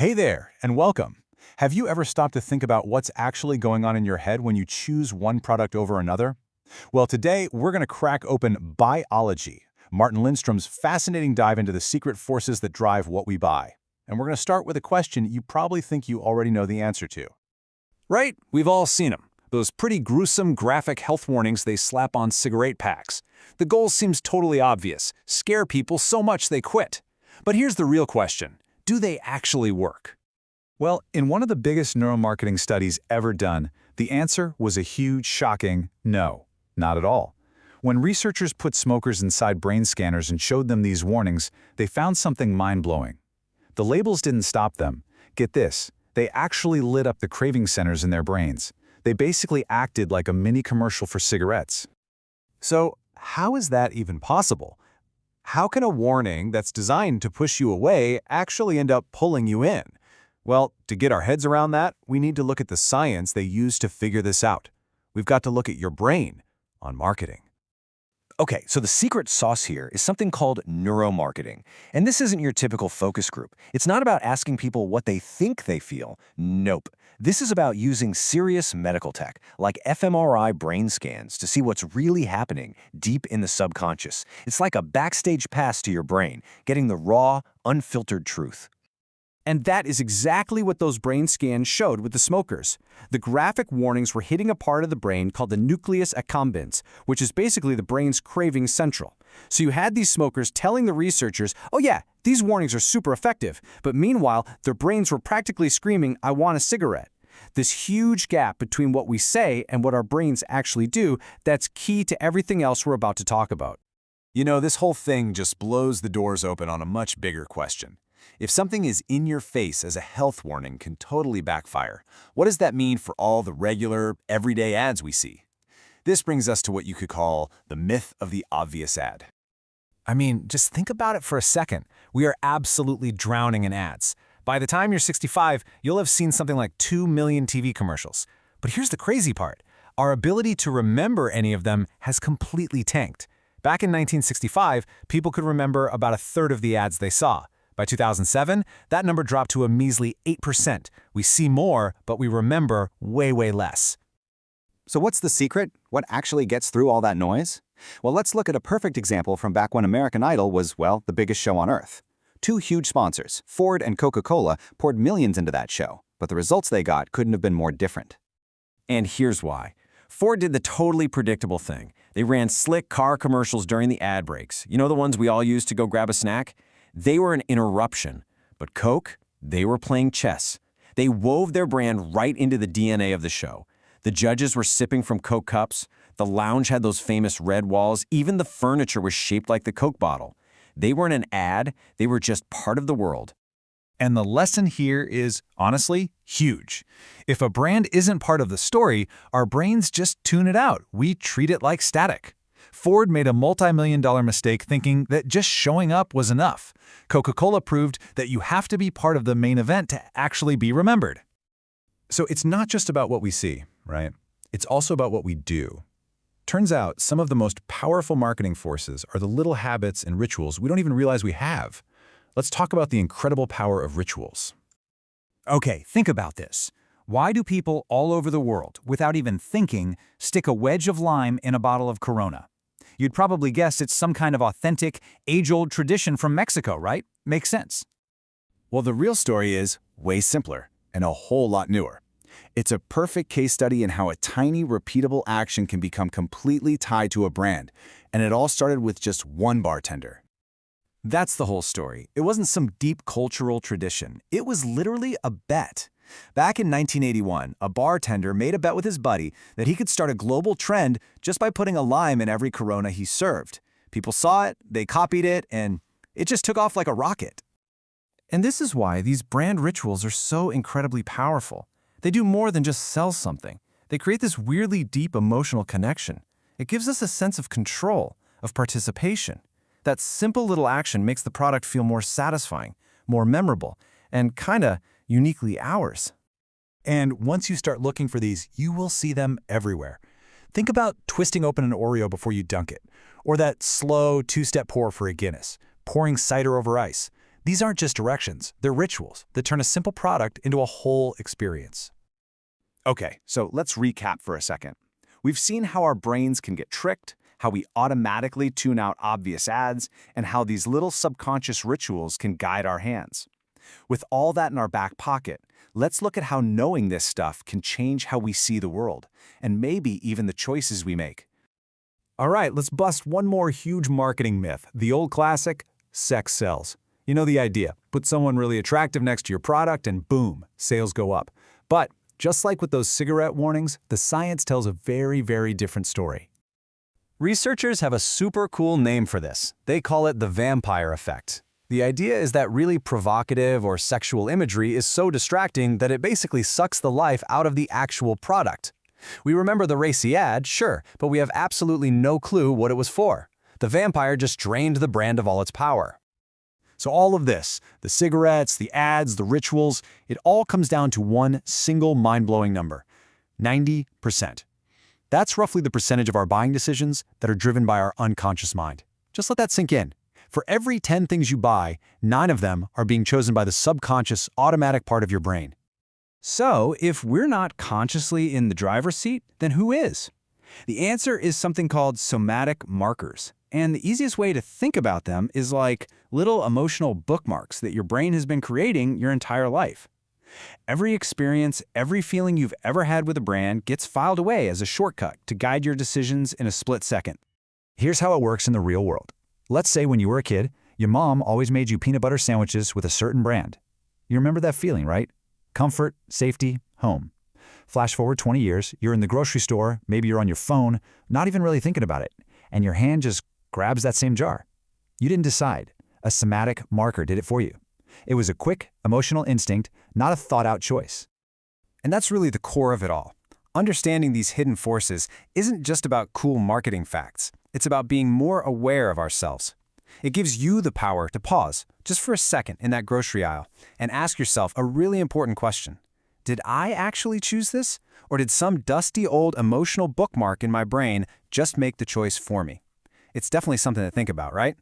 Hey there, and welcome. Have you ever stopped to think about what's actually going on in your head when you choose one product over another? Well, today we're going to crack open Buyology, Martin Lindstrom's fascinating dive into the secret forces that drive what we buy. And we're going to start with a question you probably think you already know the answer to. Right? We've all seen them. Those pretty gruesome graphic health warnings they slap on cigarette packs. The goal seems totally obvious: scare people so much they quit. But here's the real question: do they actually work? Well, in one of the biggest neuromarketing studies ever done, the answer was a huge, shocking no, not at all. When researchers put smokers inside brain scanners and showed them these warnings, they found something mind-blowing. The labels didn't stop them. Get this, they actually lit up the craving centers in their brains. They basically acted like a mini commercial for cigarettes. So, how is that even possible? How can a warning that's designed to push you away actually end up pulling you in? Well, to get our heads around that, we need to look at the science they use to figure this out. We've got to look at your brain on marketing. Okay, so the secret sauce here is something called neuromarketing. And this isn't your typical focus group. It's not about asking people what they think they feel. Nope. This is about using serious medical tech, like fMRI brain scans, to see what's really happening deep in the subconscious. It's like a backstage pass to your brain, getting the raw, unfiltered truth. And that is exactly what those brain scans showed with the smokers. The graphic warnings were hitting a part of the brain called the nucleus accumbens, which is basically the brain's craving central. So you had these smokers telling the researchers, oh yeah, these warnings are super effective, but meanwhile, their brains were practically screaming, I want a cigarette. This huge gap between what we say and what our brains actually do, that's key to everything else we're about to talk about. You know, this whole thing just blows the doors open on a much bigger question. If something is in your face as a health warning can totally backfire, what does that mean for all the regular, everyday ads we see? This brings us to what you could call the myth of the obvious ad. I mean, just think about it for a second. We are absolutely drowning in ads. By the time you're 65, you'll have seen something like 2 million TV commercials. But here's the crazy part. Our ability to remember any of them has completely tanked. Back in 1965, people could remember about a third of the ads they saw. By 2007, that number dropped to a measly 8%. We see more, but we remember way, way less. So what's the secret? What actually gets through all that noise? Well, let's look at a perfect example from back when American Idol was, well, the biggest show on earth. Two huge sponsors, Ford and Coca-Cola, poured millions into that show, but the results they got couldn't have been more different. And here's why. Ford did the totally predictable thing. They ran slick car commercials during the ad breaks. You know, the ones we all use to go grab a snack? They were an interruption. But Coke, they were playing chess. They wove their brand right into the DNA of the show. The judges were sipping from Coke cups. The lounge had those famous red walls. Even the furniture was shaped like the Coke bottle. They weren't an ad. They were just part of the world. And the lesson here is, honestly, huge. If a brand isn't part of the story, our brains just tune it out. We treat it like static. Ford made a multi-million-dollar mistake thinking that just showing up was enough. Coca-Cola proved that you have to be part of the main event to actually be remembered. So it's not just about what we see, right? It's also about what we do. Turns out some of the most powerful marketing forces are the little habits and rituals we don't even realize we have. Let's talk about the incredible power of rituals. Okay, think about this. Why do people all over the world, without even thinking, stick a wedge of lime in a bottle of Corona? You'd probably guess it's some kind of authentic, age-old tradition from Mexico, right? Makes sense. Well, the real story is way simpler and a whole lot newer. It's a perfect case study in how a tiny, repeatable action can become completely tied to a brand, and it all started with just one bartender. That's the whole story. It wasn't some deep cultural tradition. It was literally a bet. Back in 1981, a bartender made a bet with his buddy that he could start a global trend just by putting a lime in every Corona he served. People saw it, they copied it, and it just took off like a rocket. And this is why these brand rituals are so incredibly powerful. They do more than just sell something. They create this weirdly deep emotional connection. It gives us a sense of control, of participation. That simple little action makes the product feel more satisfying, more memorable, and kinda uniquely ours. And once you start looking for these, you will see them everywhere. Think about twisting open an Oreo before you dunk it, or that slow two-step pour for a Guinness, pouring cider over ice. These aren't just directions, they're rituals that turn a simple product into a whole experience. Okay, so let's recap for a second. We've seen how our brains can get tricked, how we automatically tune out obvious ads, and how these little subconscious rituals can guide our hands. With all that in our back pocket, let's look at how knowing this stuff can change how we see the world, and maybe even the choices we make. All right, let's bust one more huge marketing myth, the old classic, sex sells. You know the idea, put someone really attractive next to your product and boom, sales go up. But just like with those cigarette warnings, the science tells a very, very different story. Researchers have a super cool name for this. They call it the vampire effect. The idea is that really provocative or sexual imagery is so distracting that it basically sucks the life out of the actual product. We remember the racy ad, sure, but we have absolutely no clue what it was for. The vampire just drained the brand of all its power. So all of this, the cigarettes, the ads, the rituals, it all comes down to one single mind-blowing number, 90%. That's roughly the percentage of our buying decisions that are driven by our unconscious mind. Just let that sink in. For every 10 things you buy, 9 of them are being chosen by the subconscious, automatic part of your brain. So, if we're not consciously in the driver's seat, then who is? The answer is something called somatic markers. And the easiest way to think about them is like little emotional bookmarks that your brain has been creating your entire life. Every experience, every feeling you've ever had with a brand gets filed away as a shortcut to guide your decisions in a split second. Here's how it works in the real world. Let's say when you were a kid, your mom always made you peanut butter sandwiches with a certain brand. You remember that feeling, right? Comfort, safety, home. Flash forward 20 years, you're in the grocery store, maybe you're on your phone, not even really thinking about it, and your hand just grabs that same jar. You didn't decide. A somatic marker did it for you. It was a quick, emotional instinct, not a thought-out choice. And that's really the core of it all. Understanding these hidden forces isn't just about cool marketing facts. It's about being more aware of ourselves. It gives you the power to pause, just for a second in that grocery aisle, and ask yourself a really important question. Did I actually choose this? Or did some dusty old emotional bookmark in my brain just make the choice for me? It's definitely something to think about, right?